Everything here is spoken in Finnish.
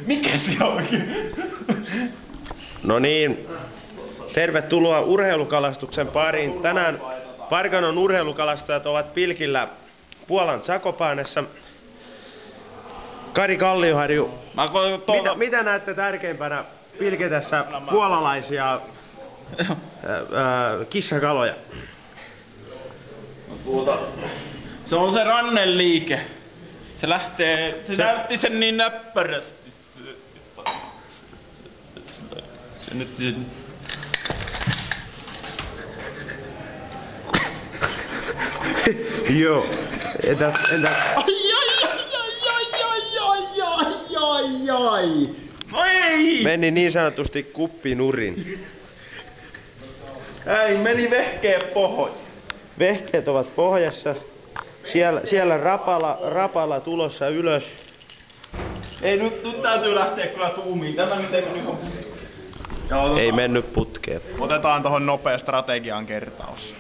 Mikä se oikein? No niin, tervetuloa urheilukalastuksen pariin. Tänään Parkanon urheilukalastajat ovat pilkillä Puolan Zakopanessa. Kari Kallioharju, mitä näette tärkeimpänä pilketessä puolalaisia kissakaloja? Se on se ranneliike. Se lähtee, se näytti sen niin näppärästi. Se nyt... Joo, entäs... Ai! Meni niin sanotusti kuppinurin. Ei, meni vehkeen pohja. Vehkeet ovat pohjassa. Siellä rapala tulossa ylös. Ei, nyt täytyy lähteä kyllä tuumiin. Tämä nyt ei ihan... Ei mennyt putkeen. Otetaan tohon nopea strategian kertaus.